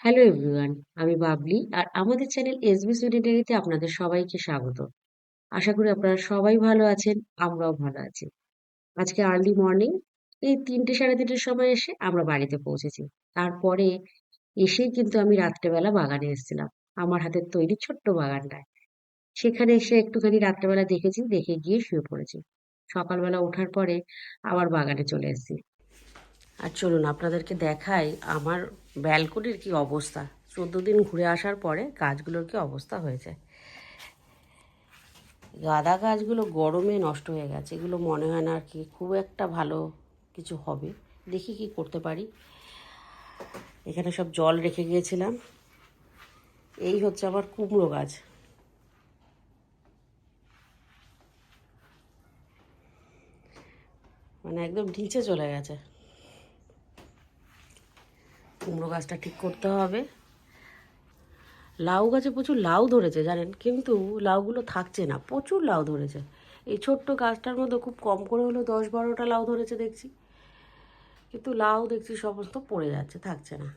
Hello everyone, আমি বাবলি আর আমাদের channel SB স্টুডেন্টারিতে আপনাদের সবাইকে স্বাগত। আশা করি আপনারা সবাই ভালো আছেন, আমরাও ভালো আছি। আজকে আর্লি মর্নিং এই ৩টে সাড়ে ৩টের সময় এসে আমরা বাড়িতে পৌঁছেছি। তারপরে এসেই কিন্তু আমি রাত্রেবেলা বাগানে এসেছিলাম, আমার হাতের তৈরি ছোট্ট বাগানটায়। সেখানে এসে একটুখানি রাত্রেবেলা দেখেছি, দেখে গিয়ে শুয়ে পড়েছি। সকালবেলা ওঠার পরে আবার বাগানে চলে এসেছি। আর চলুন আপনাদেরকে দেখাই আমার ব্যালকনির কি অবস্থা। 14 দিন ঘুরে আসার পরে গাছগুলোর কি অবস্থা হয়েছে। গাঁদা গাছগুলো গরমে নষ্ট হয়ে গেছে, এগুলো মনে হয় না আর কি খুব একটা ভালো কিছু হবে। দেখি কি করতে পারি। এখানে সব জল রেখে গিয়েছিলাম। এই হচ্ছে আমার কুমড়ো গাছ। মানে একদম নিচে চলে গেছে। কুমড়ো গাছটা ঠিক করতে হবে। লাউ গাছে প্রচুর লাউ ধরেছে জানেন, কিন্তু লাউগুলো থাকছে না, প্রচুর লাউ ধরেছে। এই ছোট্ট গাছটার মধ্যে খুব কম করে হলো 10-12টা লাউ ধরেছে দেখছি, কিন্তু লাউ দেখছি সমস্ত পড়ে যাচ্ছে, থাকছে না।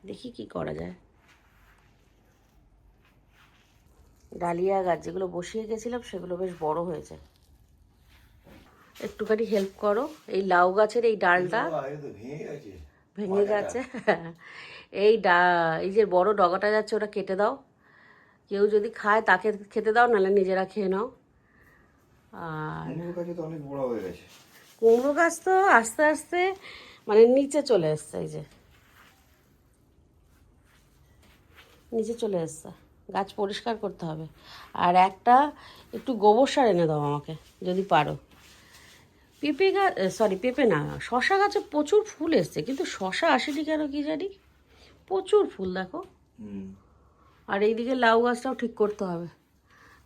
দেখি কি করা যায়। ডালিয়া গাছ যেগুলো বসিয়ে গেছিলাম সেগুলো বেশ বড় হয়েছে। একটুখানি হেল্প করো, এই লাউ গাছের এই ডালটা ভেঙে গেছে। এই যে বড় ডগাটা যাচ্ছে ওটা কেটে দাও। কেউ যদি খায় তাকে খেতে দাও, নাহলে নিজেরা খেয়ে নাও। আর কুমড়ো গাছ তো আস্তে আস্তে মানে নিচে চলে এসছে, এই যে নিচে চলে এসছে। গাছ পরিষ্কার করতে হবে। আর একটা একটু গোবর সার এনে দাও আমাকে যদি পারো। পেঁপে গাছ, সরি পেঁপে না, শশা গাছে প্রচুর ফুল এসছে, কিন্তু শশা আসেনি কেন কি জানি। প্রচুর ফুল দেখো। আর এইদিকে লাউ গাছটাও ঠিক করতে হবে।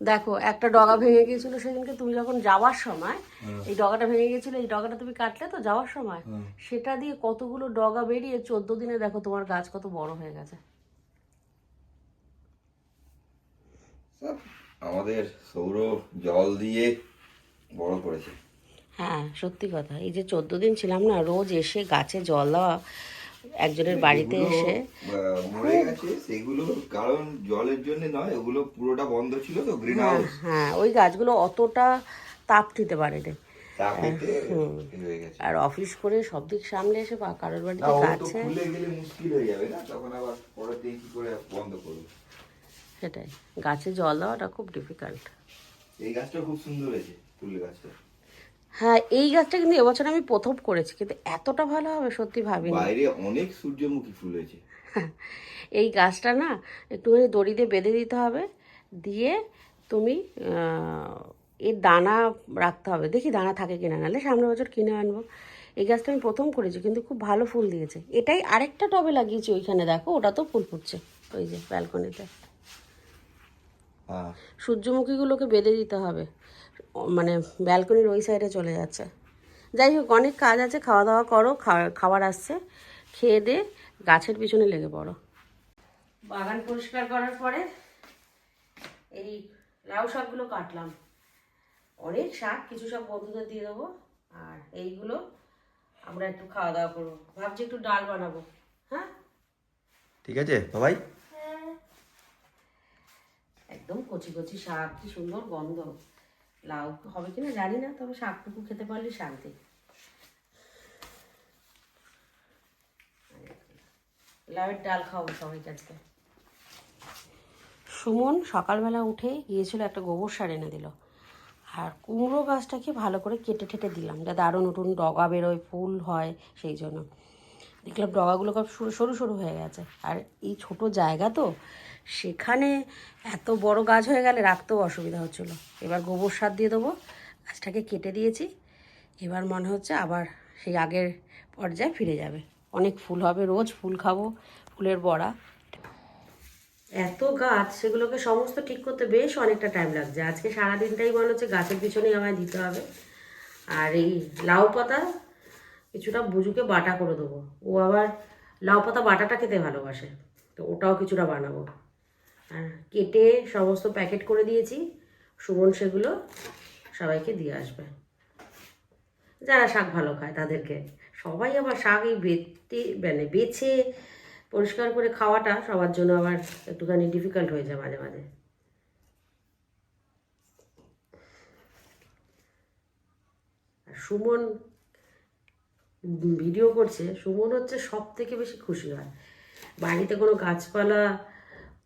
দেখো একটা ডগা ভেঙে গিয়েছিল সেদিনকে তুমি যখন যাওয়ার সময়। এই ডগাটা ভেঙে গিয়েছিল, এই ডগাটা তুমি কাটলে তো যাওয়ার সময়। সেটা দিয়ে কতগুলো ডগা বেরিয়ে 14 দিনে দেখো তোমার গাছ কত বড় হয়ে গেছে। আমাদের সৌর জল দিয়ে বড় করেছে। হ্যাঁ সত্যি কথা, এই যে 14 দিন ছিলাম না, রোজ এসে গাছে জল দেওয়া একজনের বাড়িতে যেগুলো এসে। মরে গেছে সেগুলো কারণ জলের জন্য নয়, ওগুলো পুরোটা বন্ধ ছিল তো, গ্রিন হ্যাঁ হাউস হ্যাঁ, ওই গাছগুলো অতটা তাপ নিতে পারেনি। তাপেতে হুম। হয়ে গেছে। আর অফিস করে সব দিক সামলে এসে বা কারোর না, বাড়িতে ও তো গাছে। খুলে গেলে মুশকিল হয়ে যাবে না, তখন আবার পরের দিন কি করে বন্ধ করবো। সেটাই, গাছে জল দেওয়াটা খুব ডিফিকাল্ট। এই গাছটা খুব সুন্দর হয়েছে, ফুল গাছটা। হ্যাঁ এই গাছটা কিন্তু এবছর আমি প্রথম করেছি, কিন্তু এতটা ভালো হবে সত্যি ভাবিনি। বাইরে অনেক সূর্যমুখী ফুল হয়েছে। এই গাছটা না একটুখানি দড়ি দিয়ে বেঁধে দিতে হবে, দিয়ে তুমি এর দানা রাখতে হবে, দেখি দানা থাকে কিনা, নাহলে সামনের বছর কিনে আনবো। এই গাছটা আমি প্রথম করেছি, কিন্তু খুব ভালো ফুল দিয়েছে। এটাই আরেকটা টবে লাগিয়েছি ওইখানে, দেখো ওটা তো ফুল ফুটছে, ওই যে ব্যালকনিতে। হ্যাঁ, সূর্যমুখীগুলোকে বেঁধে দিতে হবে, মানে ব্যালকনির ওই সাইডে চলে যাচ্ছে। যাই হোক, অনেক কাজ আছে, খাওয়া দাওয়া করো, খাবার আসছে, খেয়ে দে গাছের পিছনে লেগে পড়ো। বাগান পরিষ্কার করার পরে এই লাউ শাকগুলো কাটলাম। অনেক শাক, কিছু শাক বন্ধুদের দিয়ে দেবো, আর এইগুলো আমরা একটু খাওয়া দাওয়া করবো। ভাবছি একটু ডাল বানাবো। হ্যাঁ ঠিক আছে বাবাই। একদম কচি কচি শাক, কি সুন্দর গন্ধ। লাউ হবে কিনা জানি না, তবে শাকটুকু খেতে পারলে শান্তি। লাউয়ের ডাল খাওয়াবো সবাইকে আজকে। সুমন সকালবেলা উঠে গিয়েছিল, একটা গোবর সার এনে দিল। আর কুমড়ো গাছটাকে ভালো করে কেটে ঠেটে দিলাম, যাতে আরও নতুন ডগা বেরোয়, ফুল হয়। সেই জন্য দেখলাম ডগাগুলো সব সরু সরু সরু হয়ে গেছে। আর এই ছোট জায়গা তো, সেখানে এত বড় গাছ হয়ে গেলে রাখতেও অসুবিধা হচ্ছিলো। এবার গোবর সার দিয়ে দেবো, গাছটাকে কেটে দিয়েছি। এবার মনে হচ্ছে আবার সেই আগের পর্যায়ে ফিরে যাবে। অনেক ফুল হবে, রোজ ফুল খাবো, ফুলের বড়া। এত গাছ, সেগুলোকে সমস্ত ঠিক করতে বেশ অনেকটা টাইম লাগছে। আজকে সারাদিনটাই মনে হচ্ছে গাছের পিছনেই আমায় দিতে হবে। আর এই লাউ পাতা কিছুটা বুজুকে বাটা করে দেবো, ও আবার লাউ পাতা বাটাটা খেতে ভালোবাসে, তো ওটাও কিছুটা বানাবো। আর কেটে সমস্ত প্যাকেট করে দিয়েছি, সুমন সেগুলো সবাইকে দিয়ে আসবে, যারা শাক ভালো খায় তাদেরকে। সবাই আবার শাক এই বেছে পরিষ্কার করে খাওয়াটা সবার জন্য আবার একটুখানি ডিফিকাল্ট হয়ে যায় মাঝে মাঝে। আর সুমন ভিডিও করছে, সুমন হচ্ছে সব থেকে বেশি খুশি হয়। বাড়িতে কোনো গাছপালা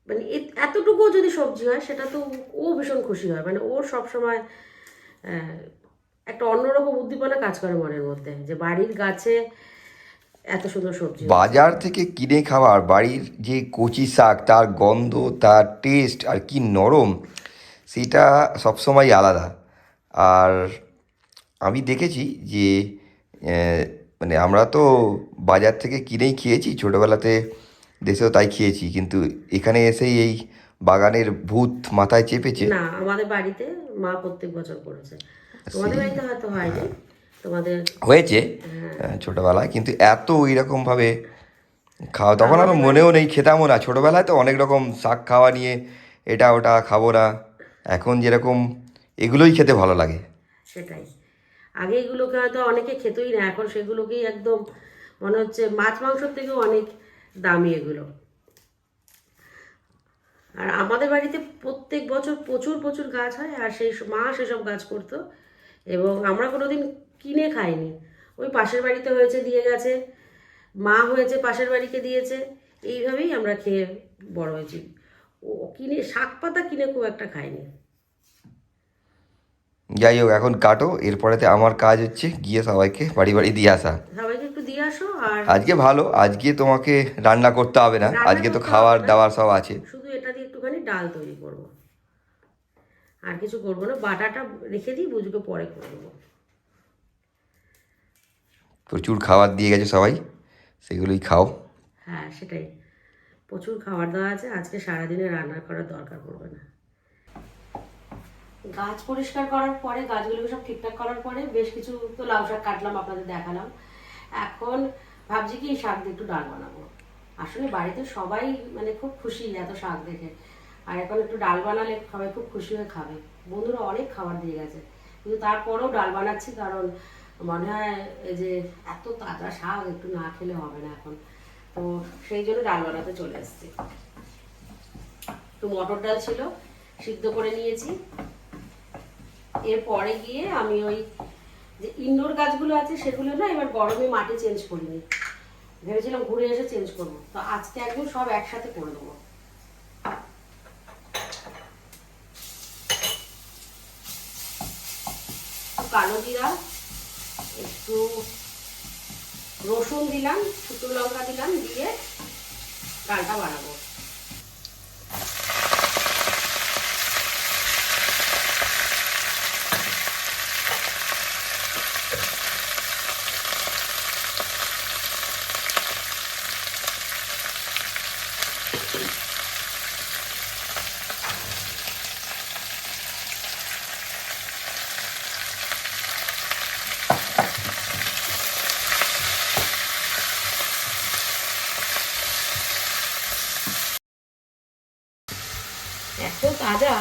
মানে এতটুকুও যদি সবজি হয় সেটা তো ও ভীষণ খুশি হয়। মানে ওর সবসময় একটা অন্যরকম উদ্দীপনা কাজ করে মনের মধ্যে, যে বাড়ির গাছে এত সুন্দর সবজি। বাজার থেকে কিনে খাওয়ার বাড়ির যে কচি শাক, তার গন্ধ, তার টেস্ট আর কি নরম, সেটা সবসময় আলাদা। আর আমি দেখেছি যে মানে আমরা তো বাজার থেকে কিনেই খেয়েছি ছোটোবেলাতে, দেশেও তাই খেয়েছি, কিন্তু এখানে এসেই এই বাগানের ভূত মাথায় চেপেছে। না, আমাদের বাড়িতে মা প্রত্যেক বছর করেছে, তোমাদের সেই বাড়িতে হয়তো হয়নি, তোমাদের হয়েছে ছোটোবেলায়, কিন্তু এত এইরকমভাবে খাওয়া তখন আর আমাদের মনেও নেই, খেতামও না। ছোটোবেলায় তো অনেক রকম শাক খাওয়া নিয়ে এটা ওটা খাবো না, এখন যেরকম এগুলোই খেতে ভালো লাগে। সেটাই, আগে এগুলোকে হয়তো অনেকে খেতই না, এখন সেগুলোকেই একদম মনে হচ্ছে মাছ মাংসর থেকেও অনেক দামি এগুলো। আর আমাদের বাড়িতে প্রত্যেক বছর প্রচুর প্রচুর গাছ হয়, আর সেই মা সেসব গাছ করতো, এবং আমরা কোনোদিন কিনে খাইনি। ওই পাশের বাড়িতে হয়েছে দিয়ে গেছে, মা হয়েছে পাশের বাড়িকে দিয়েছে, এইভাবেই আমরা খেয়ে বড় হয়েছি। ও কিনে শাক পাতা কিনে খুব একটা খাইনি। যাই হোক, এখন কাটো, এরপরেতে আমার কাজ হচ্ছে গিয়ে সবাইকে বাড়ি বাড়ি দিয়ে আসা। সবাইকে একটু দিয়ে আসো। আর আজকে ভালো, আজকে তোমাকে রান্না করতে হবে না, রান্না আজকে তো করতে খাবার হবে না, দাবার সব আছে। শুধু এটা দিয়ে একটুখানি ডাল তৈরি করব, আর কিছু করবো না। বাটাটা রেখে দিই, বুঝকে পরে করে দেবো। প্রচুর খাবার দিয়ে গেছে সবাই, সেগুলোই খাও। হ্যাঁ সেটাই, প্রচুর খাবার দাওয়া আছে, আজকে সারাদিনে রান্না করার দরকার পড়বে না। গাছ পরিষ্কার করার পরে, গাছগুলোকে সব ঠিকঠাক করার পরে বেশ কিছু তো লাউ শাক কাটলাম, আপনাদের দেখালাম। এখন ভাবছি কি শাক দিয়ে একটু ডাল বানাবো। আসলে বাড়িতে সবাই মানে খুব খুশি এত শাক দেখে, আর এখন একটু ডাল বানালে সবাই খুব খুশি হয়ে খাবে। বন্ধুরা অনেক খাবার দিয়ে গেছে, কিন্তু তারপরেও ডাল বানাচ্ছি, কারণ মনে হয় এই যে এত তাজা শাক একটু না খেলে হবে না এখন, তো সেই জন্য ডাল বানাতে চলে এসেছি। একটু মটর ডাল ছিল, সিদ্ধ করে নিয়েছি। এরপরে গিয়ে আমি ওই যে ইনডোর গাছগুলো আছে সেগুলো না এবার গরমে মাটি চেঞ্জ করিনি, ভেবেছিলাম ঘুরে এসে চেঞ্জ করবো, তো আজকে একদম সব একসাথে করে দেবো। কালো জিরা, একটু রসুন দিলাম, শুকনো লঙ্কা দিলাম, দিয়ে ডালটা বানাবো। এত তাজা,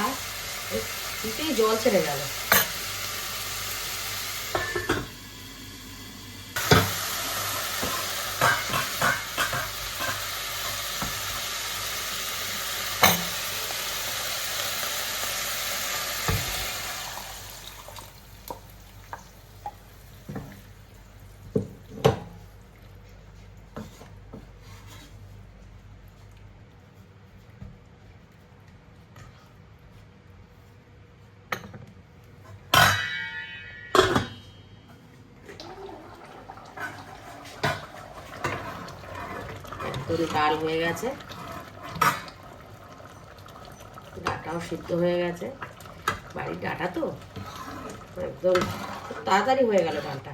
দিতেই জল ছেড়ে গেল। একদম ডাল হয়ে গেছে, ডাটাও সিদ্ধ হয়ে গেছে, বাড়ির ডাটা তো একদম খুব তাড়াতাড়ি হয়ে গেল ডালটা।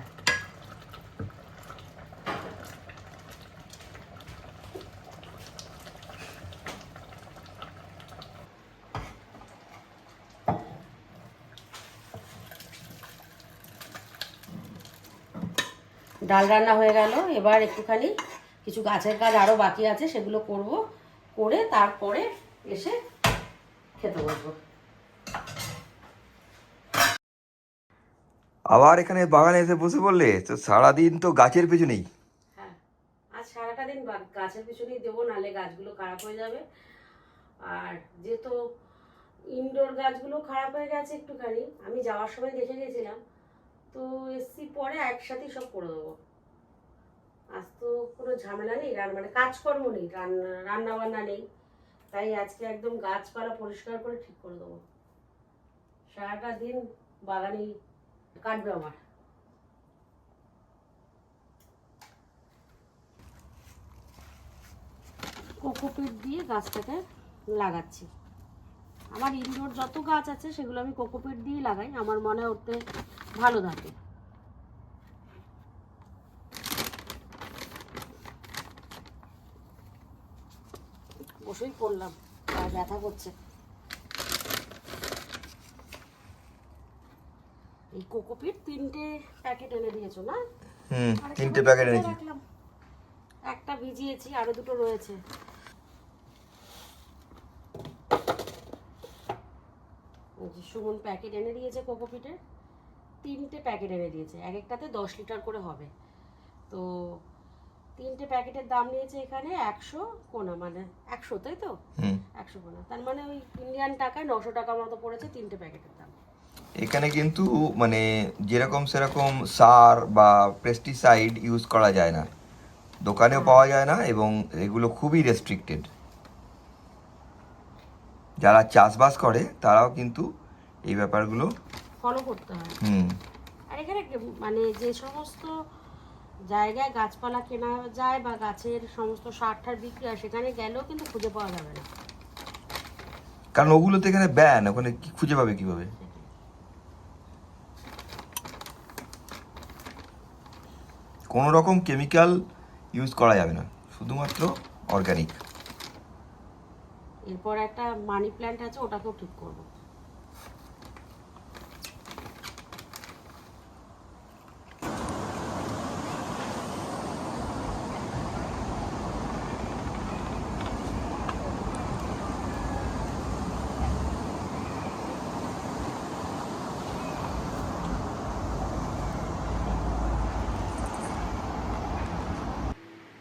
ডাল রান্না হয়ে গেল, এবার একটুখানি কিছু গাছের কাজ আরও বাকি আছে, সেগুলো করব, করে তারপরে এসে খেতে বসবো। আবার এখানে বাগানে এসে বসে পড়লে তো সারাদিন তো গাছের পেছনেই। হ্যাঁ, আজ সারাটা দিন গাছের পিছনেই দেবো, নাহলে গাছগুলো খারাপ হয়ে যাবে। আর যেহেতু ইনডোর গাছগুলো খারাপ হয়ে গেছে একটুখানি, আমি যাওয়ার সময় দেখে গেছিলাম, তো এসছি পরে একসাথেই সব করে দেবো। আজ তো কোনো ঝামেলা নেই, মানে কাজকর্ম নেই, রান্না বান্না নেই, তাই আজকে একদম গাছপালা পরিষ্কার করে ঠিক করে দেবো। সারাটা দিন বাগানেই কাটবে আমার। কোকোপিট দিয়ে গাছটাকে লাগাচ্ছি। আমার ইনডোর যত গাছ আছে সেগুলো আমি কোকোপিট দিয়ে লাগাই, আমার মনে হয় ওতে ভালো থাকে। বসেই করলাম, আর ব্যথা করছে। এই কোকোপিট 3টে প্যাকেট এনে দিয়েছো না? 3টে প্যাকেট এনেছি। একটা ভিজিয়েছি, আরো 2টো রয়েছে। সুমন প্যাকেট এনে দিয়েছে কোকোপিটের, 3টে প্যাকেট এনে দিয়েছে, এক একটাতে 10 লিটার করে হবে। তো 3টে প্যাকেটের দাম নিয়েছে এখানে 100 কোনা, মানে 100, তাই তো? 100 কোনা, তার মানে ওই ইন্ডিয়ান টাকায় 900 টাকার মতো পড়েছে 3টে প্যাকেটের দাম। এখানে কিন্তু মানে যেরকম সেরকম সার বা পেস্টিসাইড ইউজ করা যায় না, দোকানেও পাওয়া যায় না, এবং এগুলো খুবই রেস্ট্রিক্টেড। যারা চাষবাস করে তারাও কিন্তু এই ব্যাপারগুলো ফলো করতে হয়। হুম আর এখানে মানে যে সমস্ত জায়গায় গাছপালা কেনা যায় বা গাছের সমস্ত সার টার বিক্রি হয়, সেখানে গেলেও কিন্তু খুঁজে পাওয়া যাবে না। কারণ ওগুলো তো এখানে ব্যান, ওখানে কি খুঁজে পাবে কিভাবে? কোনো রকম কেমিক্যাল ইউজ করা যাবে না, শুধুমাত্র অর্গানিক। এরপর একটা মানি প্ল্যান্ট আছে, ওটাকেও ঠিক করবো।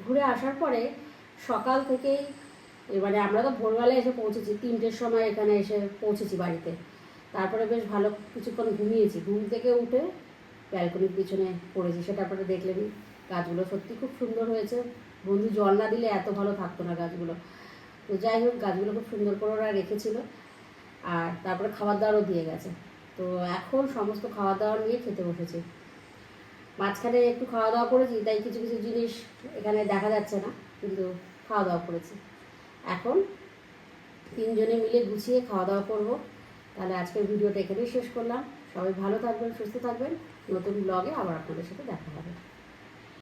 ঘুরে আসার পরে সকাল থেকেই, এবারে আমরা তো ভোরবেলায় এসে পৌঁছেছি, 3টের সময় এখানে এসে পৌঁছেছি বাড়িতে। তারপরে বেশ ভালো কিছুক্ষণ ঘুমিয়েছি, ঘুম থেকে উঠে ব্যালকনির পিছনে পড়েছি। সেটা পরে দেখলেন গাছগুলো সত্যি খুব সুন্দর হয়েছে। বন্ধু জল না দিলে এত ভালো থাকতো না গাছগুলো। তো যাই হোক, গাছগুলো খুব সুন্দর করে ওরা রেখেছিল, আর তারপরে খাবার দাবারও দিয়ে গেছে। তো এখন সমস্ত খাবার দাবার নিয়ে খেতে বসেছি। মাঝখানে একটু খাওয়া দাওয়া করেছি, তাই কিছু কিছু জিনিস এখানে দেখা যাচ্ছে না, কিন্তু খাওয়া দাওয়া করেছি। এখন 3জনে মিলে গুছিয়ে খাওয়া দাওয়া করবো। তাহলে আজকের ভিডিওটা এখানেই শেষ করলাম। সবাই ভালো থাকবেন, সুস্থ থাকবেন। নতুন ব্লগে আবার আপনাদের সাথে দেখা হবে।